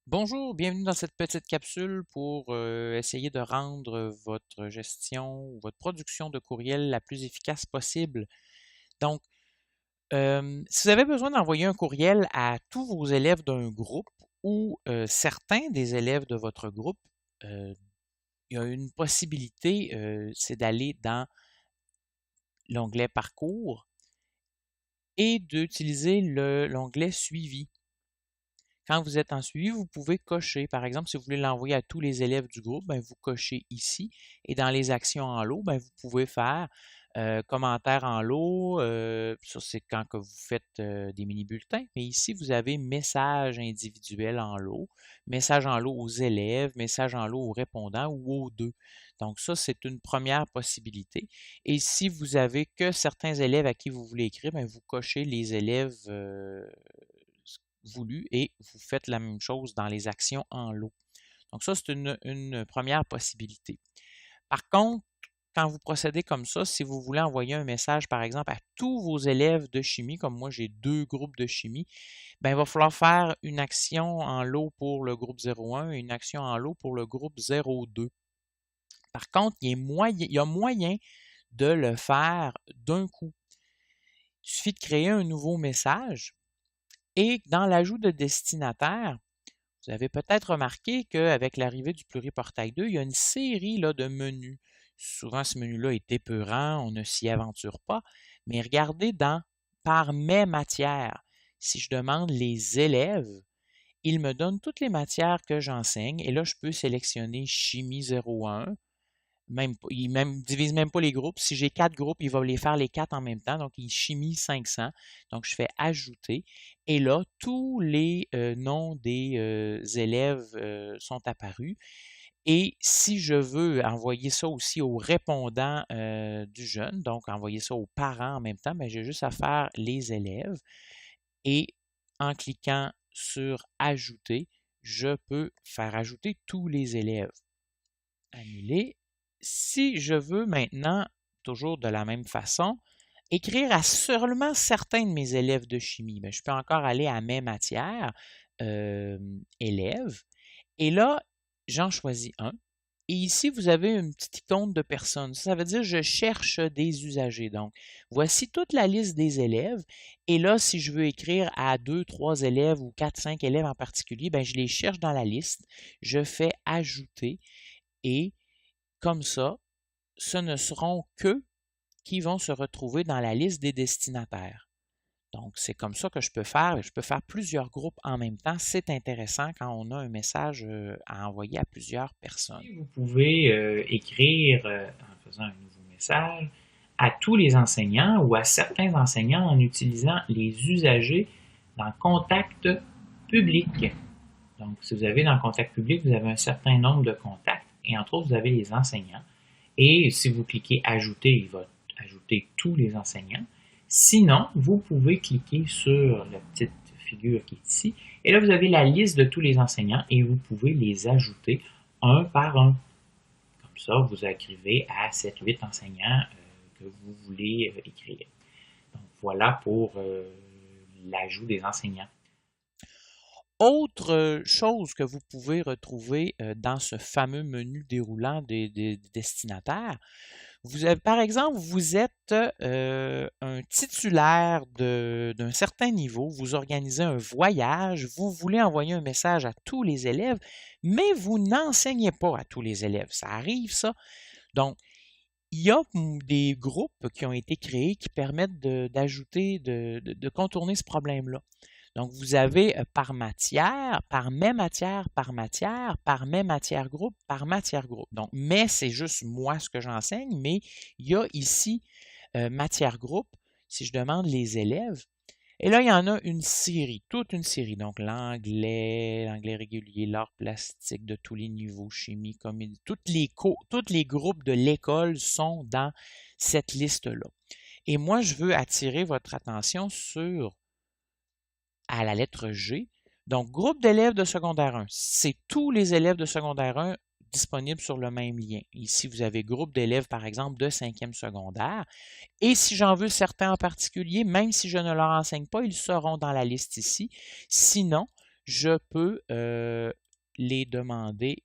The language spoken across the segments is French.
Bonjour, bienvenue dans cette petite capsule pour essayer de rendre votre gestion ou votre production de courriel la plus efficace possible. Donc, si vous avez besoin d'envoyer un courriel à tous vos élèves d'un groupe ou certains des élèves de votre groupe, euh, il y a une possibilité, c'est d'aller dans l'onglet Parcours et d'utiliser l'onglet Suivi. Quand vous êtes en suivi, vous pouvez cocher. Par exemple, si vous voulez l'envoyer à tous les élèves du groupe, ben, vous cochez ici. Et dans les actions en lot, ben, vous pouvez faire commentaires en lot. Ça, c'est quand que vous faites des mini-bulletins. Mais ici, vous avez messages individuels en lot, messages en lot aux élèves, messages en lot aux répondants ou aux deux. Donc ça, c'est une première possibilité. Et si vous avez que certains élèves à qui vous voulez écrire, ben, vous cochez les élèves voulu et vous faites la même chose dans les actions en lot. Donc ça, c'est une première possibilité. Par contre, quand vous procédez comme ça, si vous voulez envoyer un message, par exemple, à tous vos élèves de chimie, comme moi j'ai deux groupes de chimie, ben, il va falloir faire une action en lot pour le groupe 01 et une action en lot pour le groupe 02. Par contre, il y a moyen de le faire d'un coup. Il suffit de créer un nouveau message et dans l'ajout de destinataire, vous avez peut-être remarqué qu'avec l'arrivée du Pluriportail 2, il y a une série là, de menus. Souvent, ce menu-là est épeurant, on ne s'y aventure pas, mais regardez dans Par mes matières. Si je demande les élèves, il me donne toutes les matières que j'enseigne et là, je peux sélectionner Chimie 01. Il même, divise même pas les groupes. Si j'ai quatre groupes, il va les faire les quatre en même temps. Donc, il chimie 500. Donc, je fais ajouter. Et là, tous les noms des élèves sont apparus. Et si je veux envoyer ça aussi aux répondants du jeune, donc envoyer ça aux parents en même temps, ben, j'ai juste à faire les élèves. Et en cliquant sur ajouter, je peux faire ajouter tous les élèves. Annuler. Si je veux maintenant, toujours de la même façon, écrire à seulement certains de mes élèves de chimie, bien, je peux encore aller à mes matières, élèves, et là, j'en choisis un. Et ici, vous avez une petite icône de personnes. Ça veut dire que je cherche des usagers. Donc, voici toute la liste des élèves. Et là, si je veux écrire à deux, trois élèves ou quatre, cinq élèves en particulier, ben, je les cherche dans la liste. Je fais ajouter et comme ça, ce ne seront qu'eux qui vont se retrouver dans la liste des destinataires. Donc, c'est comme ça que je peux faire. Je peux faire plusieurs groupes en même temps. C'est intéressant quand on a un message à envoyer à plusieurs personnes. Vous pouvez écrire en faisant un nouveau message à tous les enseignants ou à certains enseignants en utilisant les usagers dans Contact public. Donc, si vous avez dans Contact public, vous avez un certain nombre de contacts et entre autres, vous avez les enseignants. Et si vous cliquez Ajouter, il va ajouter tous les enseignants. Sinon, vous pouvez cliquer sur la petite figure qui est ici. Et là, vous avez la liste de tous les enseignants et vous pouvez les ajouter un par un. Comme ça, vous écrivez à 7-8 enseignants que vous voulez écrire. Donc, voilà pour l'ajout des enseignants. Autre chose que vous pouvez retrouver dans ce fameux menu déroulant des destinataires, vous avez, par exemple, vous êtes un titulaire d'un certain niveau, vous organisez un voyage, vous voulez envoyer un message à tous les élèves, mais vous n'enseignez pas à tous les élèves. Ça arrive, ça. Donc, il y a des groupes qui ont été créés qui permettent d'ajouter, de contourner ce problème-là. Donc, vous avez par matière, par mes matières, par mes matières groupe, par matière groupe. Donc, mais c'est juste moi ce que j'enseigne, mais il y a ici matière groupe, si je demande les élèves. Et là, il y en a une série, toute une série. Donc, l'anglais régulier, l'art plastique de tous les niveaux, chimie, comédie, tous les groupes de l'école sont dans cette liste-là. Et moi, je veux attirer votre attention sur à la lettre G. Donc, groupe d'élèves de secondaire 1, c'est tous les élèves de secondaire 1 disponibles sur le même lien. Ici, vous avez groupe d'élèves, par exemple, de 5e secondaire. Et si j'en veux certains en particulier, même si je ne leur enseigne pas, ils seront dans la liste ici. Sinon, je peux les demander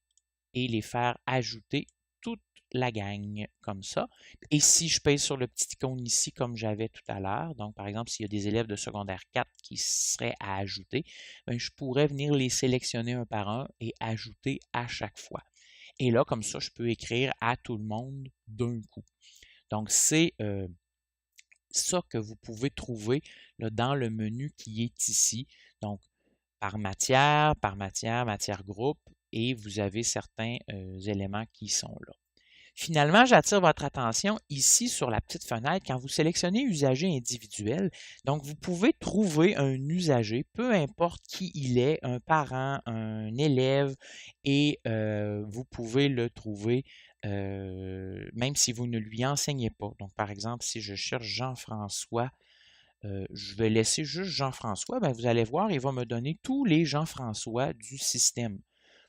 et les faire ajouter toute la gang comme ça. Et si je pèse sur le petit icône ici, comme j'avais tout à l'heure, donc par exemple, s'il y a des élèves de secondaire 4 qui seraient à ajouter, bien, je pourrais venir les sélectionner un par un et ajouter à chaque fois. Et là, comme ça, je peux écrire à tout le monde d'un coup. Donc, c'est ça que vous pouvez trouver là, dans le menu qui est ici. Donc, par matière, matière groupe, et vous avez certains éléments qui sont là. Finalement, j'attire votre attention ici sur la petite fenêtre quand vous sélectionnez usager individuel. Donc, vous pouvez trouver un usager, peu importe qui il est, un parent, un élève, et vous pouvez le trouver même si vous ne lui enseignez pas. Donc, par exemple, si je cherche Jean-François, je vais laisser juste Jean-François, ben, vous allez voir, il va me donner tous les Jean-François du système.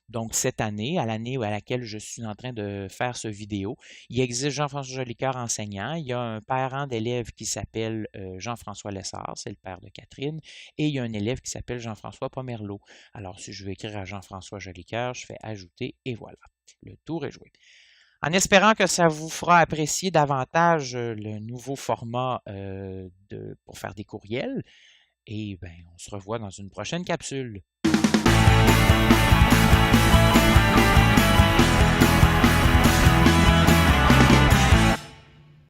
Donc, cette année, à l'année à laquelle je suis en train de faire ce vidéo, il existe Jean-François Jolicoeur enseignant. Il y a un parent d'élève qui s'appelle Jean-François Lessard, c'est le père de Catherine, et il y a un élève qui s'appelle Jean-François Pomerleau. Alors, si je veux écrire à Jean-François Jolicoeur, je fais ajouter et voilà. Le tour est joué. En espérant que ça vous fera apprécier davantage le nouveau format pour faire des courriels. Et ben, on se revoit dans une prochaine capsule.